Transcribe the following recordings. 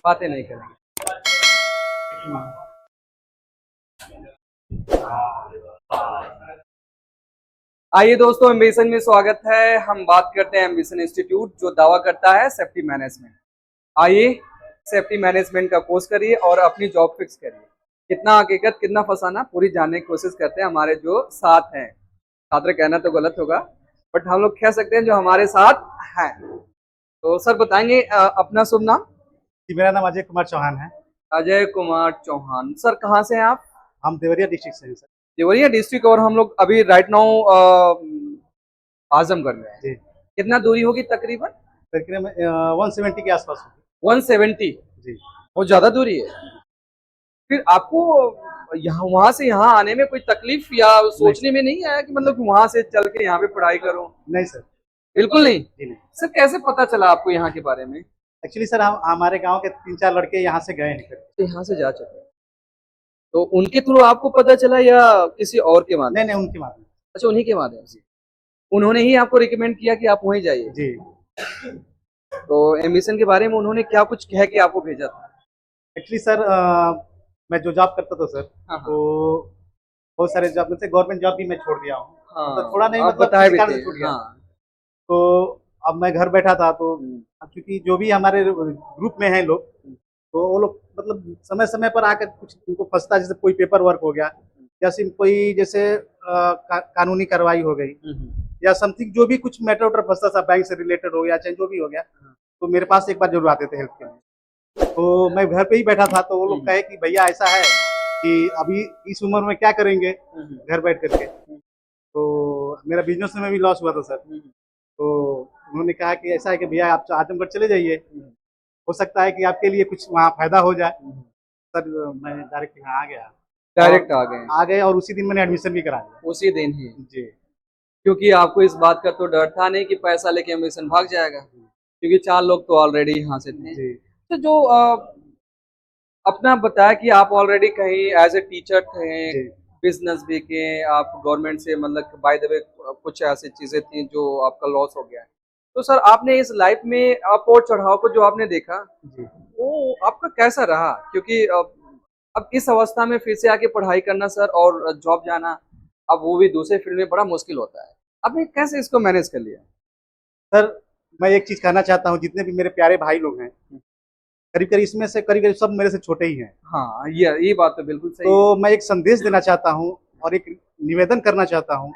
बातें नहीं करेंगे। आइए दोस्तों, एम्बिशन में स्वागत है। हम बात करते हैं एम्बिशन इंस्टीट्यूट, जो दावा करता है सेफ्टी मैनेजमेंट। आइए, सेफ्टी मैनेजमेंट का कोर्स करिए और अपनी जॉब फिक्स करिए। कितना हकीकत कितना फसाना, पूरी जानने की कोशिश करते हैं हमारे जो साथ हैं। छात्र कहना तो गलत होगा, बट हम लोग कह सकते हैं जो हमारे साथ हैं। तो सर बताएंगे अपना शुभ नाम। जी, मेरा नाम अजय कुमार चौहान है। अजय कुमार चौहान। सर कहाँ से हैं आप? हम देवरिया डिस्ट्रिक्ट से हैं सर। देवरिया डिस्ट्रिक्ट। और हम लोग अभी राइट नाउ आजमगढ़ में हैं। जी, कितना दूरी होगी तकरीबन? तकरीबन 170 के आसपास होगी। 170। जी, बहुत ज्यादा दूरी है। फिर आपको यहाँ वहां से यहाँ आने में कोई तकलीफ या सोचने में नहीं आया कि मतलब वहां से चल के यहाँ पे पढ़ाई करूं? नहीं सर। बिल्कुल नहीं। जी नहीं। सर कैसे पता चला आपको यहाँ के बारे में? एक्चुअली सर हम हमारे गांव के 3-4 लड़के यहाँ से गए हैं करके। तो यहाँ से जा चुके हैं, तो उनके थ्रू आपको पता चला या किसी और के माध्यम? नहीं नहीं, उनके माध्यम अच्छा, उन्हीं के माध्यम से। उन्होंने ही आपको रिकमेंड किया कि आप वहीं जाइए? जी। तो एम्बिशन के बारे में उन्होंने क्या कुछ कह के आपको भेजा था? एक्चुअली सर मैं जो जॉब करता था सर, हाँ हाँ। तो बहुत सारे जॉब में से गवर्नमेंट जॉब भी मैं छोड़ दिया हूँ। हाँ, तो थोड़ा नहीं, आप मतलब बताए किसी भी कारण थे। से छूट गया। हाँ। तो अब मैं घर बैठा था, तो क्योंकि जो भी हमारे ग्रुप में हैं लोग, तो वो लोग मतलब समय समय पर आकर कुछ उनको फंसता है, जैसे कोई पेपर वर्क हो गया या सिर्फ कोई जैसे कानूनी कार्रवाई हो गई या समथिंग, जो भी कुछ मैटर वैटर फंसता था, बैंक से रिलेटेड हो गया चाहे जो भी हो गया, तो मेरे पास एक बार जरूर आते थे हेल्प के लिए। तो मैं घर पे ही बैठा था, तो वो लोग कहे कि भैया ऐसा है कि अभी इस उम्र में क्या करेंगे घर बैठ करके। तो मेरा बिजनेस में भी लॉस हुआ था सर। तो उन्होंने कहा कि ऐसा है कि भैया आप आजमगढ़ चले जाइए, हो सकता है कि आपके लिए कुछ वहाँ फायदा हो जाए। सर मैं डायरेक्ट यहाँ आ गया। डायरेक्ट आ गए? आ गए और उसी दिन मैंने एडमिशन भी करा लिया। उसी दिन ही? जी। क्योंकि आपको इस बात का तो डर था नहीं कि पैसा लेके एम्बिशन भाग जाएगा, क्योंकि 4 लोग तो ऑलरेडी यहाँ से थे। जी तो जो अपना बताया कि आप ऑलरेडी कहीं एज ए टीचर थे, जी बिजनेस भी किए, आप गवर्नमेंट से मतलब बाय द वे कुछ ऐसी चीजें थी जो आपका लॉस हो गया है। तो सर आपने इस लाइफ में अप और चढ़ाव को जो आपने देखा, जी। वो आपका कैसा रहा? क्योंकि अब इस अवस्था में फिर से आके पढ़ाई करना सर, और जॉब जाना, अब वो भी दूसरे फील्ड में, बड़ा मुश्किल होता है। आपने कैसे इसको मैनेज कर लिया? सर मैं एक चीज़ कहना चाहता हूँ, जितने भी मेरे प्यारे भाई लोग हैं, करीब करीब इसमें से करीब सब मेरे से छोटे ही हैं। हाँ, ये बात तो बिल्कुल सही है। तो मैं एक संदेश देना चाहता हूँ और एक निवेदन करना चाहता हूँ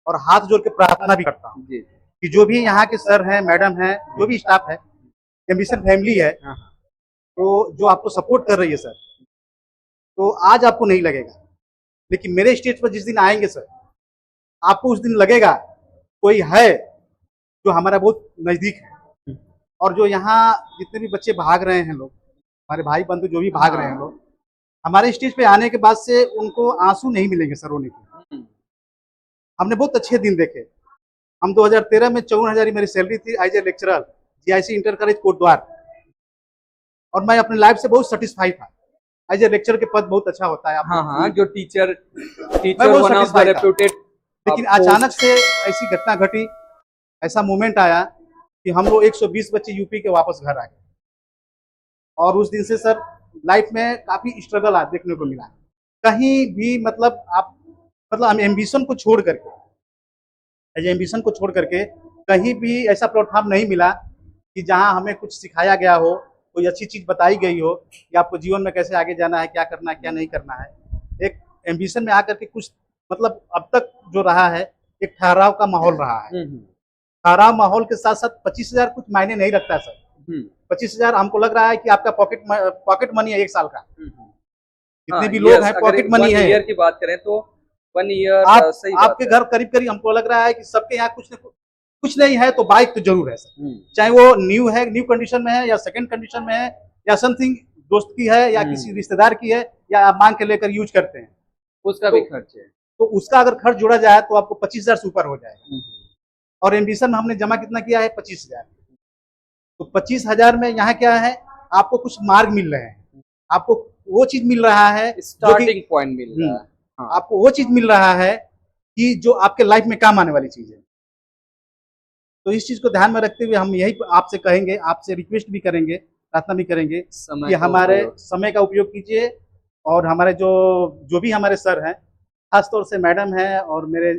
और हाथ जोड़ के प्रार्थना भी करता हूँ जी। कि जो भी यहाँ के सर हैं, मैडम हैं, जो भी स्टाफ है, एम्बिशन फैमिली है, हाँ हाँ। तो जो आपको सपोर्ट कर रही है सर, तो आज आपको नहीं लगेगा, लेकिन मेरे स्टेज पर जिस दिन आएंगे सर, आपको उस दिन लगेगा कोई है जो हमारा बहुत नजदीक है। और जो यहाँ जितने भी बच्चे भाग रहे हैं लोग, हमारे भाई बंधु जो भी भाग रहे हैं लोग, हमारे स्टेज पे आने के बाद से उनको आंसू नहीं मिलेंगे सर रोने के। हमने बहुत अच्छे दिन देखे। हम 2013 में 54,000 मेरी सैलरी थी as a lecturer, GIC inter college Kotdwar, और मैं अपने लाइफ से बहुत सेटिस्फाई था। एज ए लेक्चर के पद बहुत अच्छा होता है। आप हाँ हाँ, जो टीचर मैं बहुत वन ऑफ द satisfied था। रेप्यूटेड। लेकिन अचानक से ऐसी घटना घटी, ऐसा मोमेंट आया कि हम लोग 120 बच्चे यूपी के वापस घर आ गए। और उस दिन से सर लाइफ में काफी स्ट्रगल देखने को मिला। कहीं भी मतलब आप मतलब हम एम्बिशन को छोड़ करके, एज एम्बिशन को छोड़ करके कहीं भी ऐसा प्लेटफॉर्म नहीं मिला कि जहां हमें कुछ सिखाया गया हो, कोई अच्छी चीज बताई गई हो कि आपको जीवन में कैसे आगे जाना है, क्या करना है, क्या नहीं करना है। एक एम्बिशन में आकर के कुछ मतलब अब तक जो रहा है, एक ठहराव का माहौल रहा है। ठहराव माहौल के साथ साथ 25,000 कुछ मायने नहीं रखता सर। 25,000 हमको लग रहा है कि आपका पॉकेट मनी है 1 साल का। जितने भी लोग हैं पॉकेट मनी है। ईयर की बात करें तो 1 ईयर आप सही आपके घर करीब करीब हमको लग रहा है कि सबके यहाँ कुछ नहीं है तो बाइक तो जरूर है सर। चाहे वो न्यू है, न्यू कंडीशन में है या सेकंड कंडीशन में है या समथिंग दोस्त की है या किसी रिश्तेदार की है या आप मांग के लेकर यूज करते हैं, उसका भी खर्च है। तो उसका अगर खर्च जोड़ा जाए तो आपको 25,000 से ऊपर हो जाएगा। और एम्बिशन में हमने जमा कितना किया है? 25,000। तो 25,000 में यहाँ क्या है, आपको कुछ मार्ग मिल रहे हैं, आपको वो चीज मिल रहा है, स्टार्टिंग पॉइंट मिल रहा है। हाँ। आपको वो चीज मिल रहा है कि जो आपके लाइफ में काम आने वाली चीज है। तो इस चीज को ध्यान में रखते हुए हम यही आपसे कहेंगे, आपसे रिक्वेस्ट भी करेंगे, प्रार्थना भी करेंगे समय कि का हमारे उपयोग। समय का उपयोग कीजिए। और हमारे जो जो भी हमारे सर हैं, खास तौर से मैडम हैं और मेरे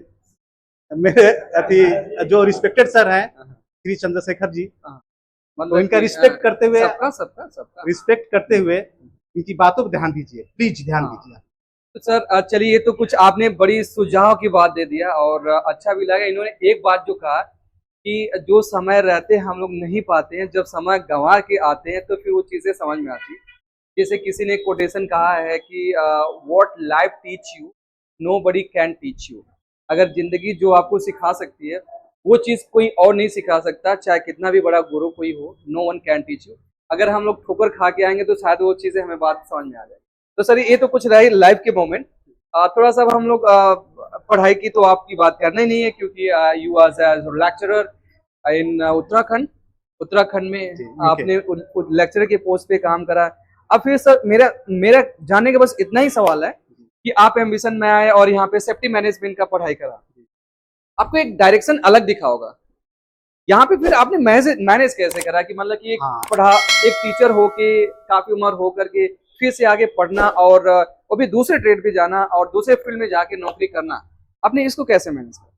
मेरे अति जो रिस्पेक्टेड सर हैं हाँ, हाँ, श्री चंद्रशेखर जी, हाँ। तो मतलब इनका कि सबका सबका सबका। रिस्पेक्ट करते हुए इनकी बातों पर ध्यान दीजिए, प्लीज ध्यान हाँ। दीजिए। तो सर चलिए, ये तो कुछ आपने बड़ी सुझाव की बात दे दिया और अच्छा भी लगा। इन्होंने एक बात जो कहा कि जो समय रहते हम लोग नहीं पाते हैं, जब समय गंवा के आते हैं तो फिर वो चीजें समझ में आती। जैसे किसी ने कोटेशन कहा है कि what life teach you nobody can teach you. अगर जिंदगी जो आपको सिखा सकती है वो चीज कोई और नहीं सिखा सकता, चाहे कितना भी बड़ा गुरु कोई हो, no one can teach you. अगर हम लोग ठोकर खा के आएंगे तो शायद वो चीजें हमें बात समझ में आ जाए। तो सर ये तो कुछ रही लाइफ के मोमेंट। थोड़ा सा अब हम लोग पढ़ाई की तो आपकी बात करना ही नहीं है, क्योंकि you are as lecturer in Uttarakhand. Uttarakhand में जी, यूके। आपने लेक्चरर के पोस्ट पे काम करा। अब फिर सर मेरा मेरा जानने का बस इतना ही सवाल है कि आप एम्बिशन में आए और यहाँ पे सेफ्टी मैनेजमेंट का पढ़ाई करा, आपको एक डायरेक्शन अलग दिखा होगा। यहाँ पे फिर आपने मैनेज मैनेज कैसे करा कि मतलब कि एक हाँ, पढ़ा, एक टीचर होके काफी उम्र हो करके फिर से आगे पढ़ना और वो भी दूसरे ट्रेड पे जाना और दूसरे फील्ड में जाके नौकरी करना, आपने इसको कैसे मैनेज करा?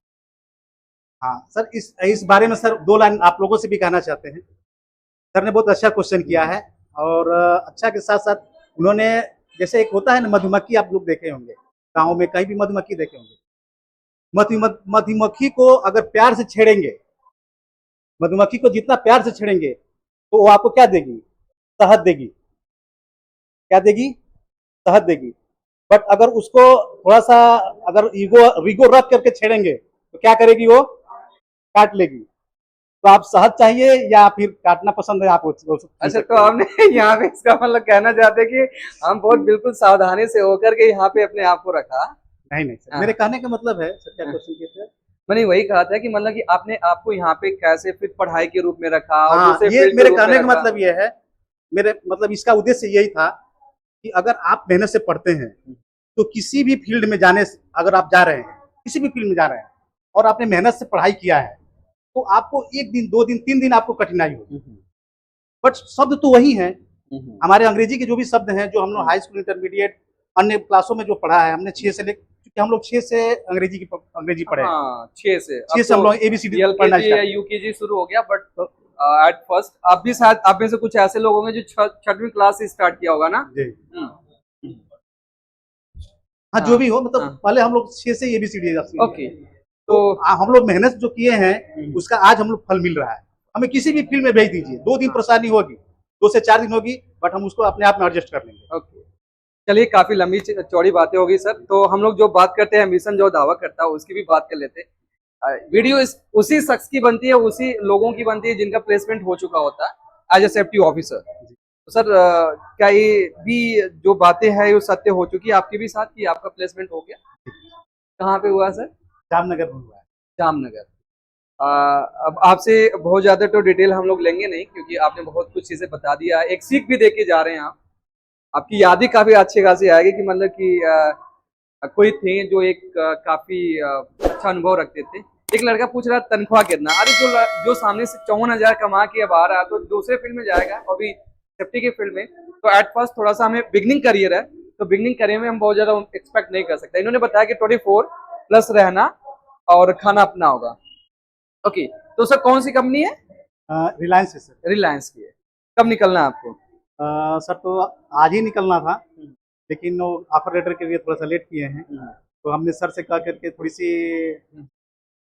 हाँ सर, इस बारे में सर 2 लाइन आप लोगों से भी कहना चाहते हैं। सर ने बहुत अच्छा क्वेश्चन किया है और अच्छा के साथ साथ उन्होंने, जैसे एक होता है ना मधुमक्खी, आप लोग देखे होंगे गाँव में, कहीं भी मधुमक्खी देखे होंगे। मधुमक्खी को अगर प्यार से छेड़ेंगे, मधुमक्खी को जितना प्यार से छेड़ेंगे तो वो आपको क्या देगी? शहद देगी। क्या देगी? शहद देगी। बट अगर उसको थोड़ा सा अगर ईगो रख करके छेड़ेंगे तो क्या करेगी? वो काट लेगी। तो आप शहद चाहिए या फिर काटना पसंद है? आप अच्छा, तो आपने यहाँ पे इसका मतलब कहना चाहते हैं कि हम बहुत बिल्कुल सावधानी से होकर के यहाँ पे अपने आप को रखा। नहीं नहीं सर, हाँ, मेरे कहने का मतलब है सर, क्या हाँ। क्वेश्चन किए थे? मैंने वही कहा था कि मतलब कि आपने आपको यहाँ पे कैसे फिर पढ़ाई के रूप में रखा और हाँ, दूसरे ये फील्ड के मेरे रूप में कहने का रखा। मतलब ये है, मेरे मतलब इसका उद्देश्य यही था कि अगर आप मेहनत से पढ़ते हैं तो किसी भी फील्ड में जाने से, अगर आप जा रहे हैं, किसी भी फील्ड में जा रहे हैं और आपने मेहनत से पढ़ाई किया है, तो आपको 1 दिन 2 दिन 3 दिन आपको कठिनाई होगी, बट शब्द तो वही है। हमारे अंग्रेजी के जो भी शब्द हैं, जो हम लोग हाई स्कूल, इंटरमीडिएट, अन्य क्लासों में जो पढ़ा है हमने, 6 से लेकर, क्योंकि हम लोग 6 से अंग्रेजी पढ़े हैं। हाँ, 6 से। 6 अब से हम तो लोग एबीसीडी पढ़ना एलकेजी या स्टार्ट। यूकेजी शुरू हो गया, बट एट फर्स्ट आप भी शायद, आप में से कुछ ऐसे लोग होंगे जो 6वीं क्लास से स्टार्ट किया होगा ना? जी हम्म, हम्म, हाँ, जो भी हो, मतलब हाँ, पहले हम लोग 6 से एबीसीडी ओके। तो तो हम लोग मेहनत जो किए हैं उसका आज हम लोग फल मिल रहा है। हमें किसी भी फील्ड में भेज दीजिए, 2 दिन परेशानी होगी, 2 से 4 दिन होगी, बट हम उसको अपने आप में एडजस्ट कर लेंगे। ओके, चलिए काफी लंबी चौड़ी बातें होगी सर। तो हम लोग जो बात करते हैं एम्बिशन जो दावा करता है उसकी भी बात कर लेते हैं। वीडियो उसी शख्स की बनती है, उसी लोगों की बनती है जिनका प्लेसमेंट हो चुका होता है एज ए सेफ्टी ऑफिसर। तो सर क्या ये भी जो बातें हैं वो सत्य हो चुकी है आपके भी साथ कि आपका प्लेसमेंट हो गया? कहाँ पे हुआ सर? जामनगर में हुआ है। जामनगर। अब आपसे बहुत ज्यादा तो डिटेल हम लोग लेंगे नहीं, क्योंकि आपने बहुत कुछ चीजें बता दिया, एक सीख भी दे के जा रहे हैं आप। आपकी याद ही काफी अच्छी खासी आएगी कि मतलब कि कोई थे जो एक काफी अच्छा अनुभव रखते थे। एक लड़का पूछ रहा तनख्वाह कितना, अरे जो सामने से 54,000 कमा के अब आ रहा है तो दूसरे फील्ड में जाएगा, अभी सेफ्टी के फील्ड में। तो एट फर्स्ट थोड़ा सा हमें बिगनिंग करियर है, तो बिगनिंग करियर में हम बहुत ज्यादा एक्सपेक्ट नहीं कर सकते। इन्होंने बताया कि 24 प्लस रहना और खाना अपना होगा। ओके, तो सर कौन सी कंपनी है? रिलायंस है सर। रिलायंस की है। कब निकलना है आपको? सर तो आज ही निकलना था, लेकिन वो ऑफर लेटर के लिए थोड़ा सा लेट किए हैं, तो हमने सर से कह करके थोड़ी सी,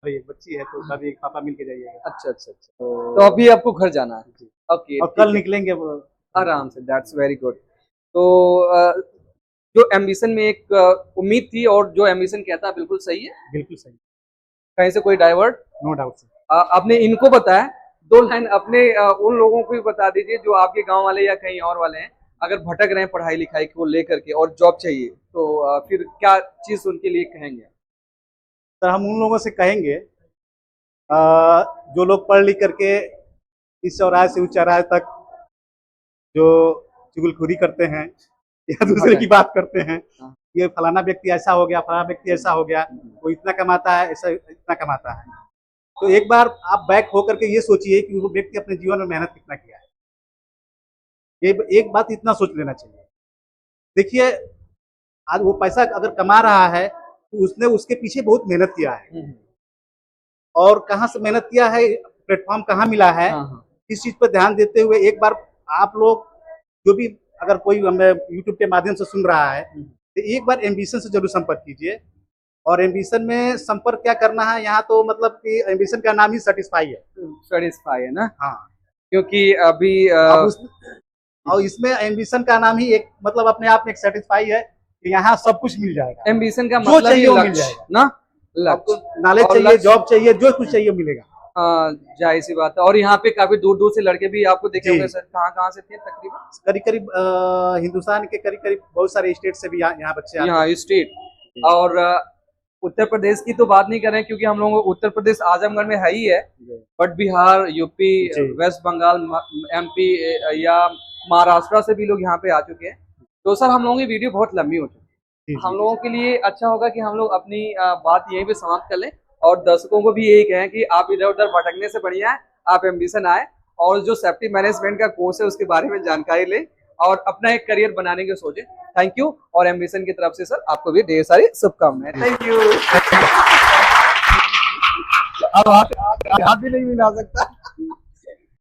अरे एक बच्ची है तो कभी पापा मिल के जाइएगा। अच्छा अच्छा अच्छा, तो अभी आपको घर जाना है? जी। ओके, और कल निकलेंगे वो। आराम से, दैट्स वेरी गुड। तो जो एम्बिशन में एक उम्मीद थी और जो एम्बिशन कहता है बिल्कुल सही है, बिल्कुल सही, कहीं से कोई डाइवर्ट? No doubt sir. आपने इनको बताया, 2 लाइन अपने उन लोगों को भी बता दीजिए जो आपके गांव वाले या कहीं और वाले हैं, अगर भटक रहे हैं पढ़ाई लिखाई को लेकर के और जॉब चाहिए, तो फिर क्या चीज उनके लिए कहेंगे? सर हम उन लोगों से कहेंगे, जो लोग पढ़ लिख करके इस चौराहे से उस चौराहे तक जो चुगलखोरी करते हैं या दूसरे की बात करते हैं, हाँ। ये फलाना व्यक्ति ऐसा हो गया, फलाना व्यक्ति ऐसा हो गया, वो इतना कमाता है, ऐसा इतना कमाता है, तो एक बार आप बैक होकर के ये सोचिए कि वो व्यक्ति अपने जीवन में मेहनत कितना किया है। ये एक बात इतना सोच लेना चाहिए। देखिए आज वो पैसा अगर कमा रहा है तो उसने उसके पीछे बहुत मेहनत किया है, और कहाँ से मेहनत किया है, प्लेटफॉर्म कहाँ मिला है, हाँ हाँ इस चीज पर ध्यान देते हुए एक बार आप लोग जो भी अगर कोई हमें यूट्यूब के माध्यम से सुन रहा है तो एक बार एम्बिशन से जरूर संपर्क कीजिए। और एम्बिशन में संपर्क क्या करना है, यहाँ तो मतलब कि एम्बिशन का नाम ही सेटिस्फाई है। सेटिस्फाई है ना, हाँ, क्योंकि अभी अब उस और इसमें एम्बिशन का नाम ही एक मतलब अपने आप में एक सेटिस्फाई है कि यहाँ सब कुछ मिल जाएगा, एम्बिशन का जो मतलब चाहिए ही वो मिल लक्ष्य जाएगा ना, आपको, लक्ष्य नॉलेज और चाहिए, लक्ष्य। जॉब चाहिए, जो कुछ चाहिए मिलेगा। जाहिर सी बात है। और यहाँ पे काफी दूर दूर से लड़के भी आपको देखे जी। होंगे सर, कहाँ कहाँ से थे तकरीबन? करीब करीब हिंदुस्तान के करीब करीब बहुत सारे स्टेट से भी यहाँ बच्चे आते हैं। यहाँ स्टेट और उत्तर प्रदेश की तो बात नहीं करें क्योंकि हम लोगों को उत्तर प्रदेश आजमगढ़ में है ही है, बट बिहार, यूपी, जी। वेस्ट बंगाल, एमपी या महाराष्ट्र से भी लोग यहाँ पे आ चुके हैं। तो सर हम लोगों की वीडियो बहुत लंबी हो चुकी है, हम लोगों के लिए अच्छा होगा कि हम लोग अपनी बात यहीं पे समाप्त कर लें और दर्शकों को भी यही कहें कि आप इधर उधर भटकने से बढ़िया है आप एम्बिशन आए और जो सेफ्टी मैनेजमेंट का कोर्स है उसके बारे में जानकारी लें और अपना एक करियर बनाने की सोचें। थैंक यू, और एम्बिशन की तरफ से सर आपको भी ढेर सारी शुभकामनाएं। Thank you. अब हाथ भी नहीं मिला सकता।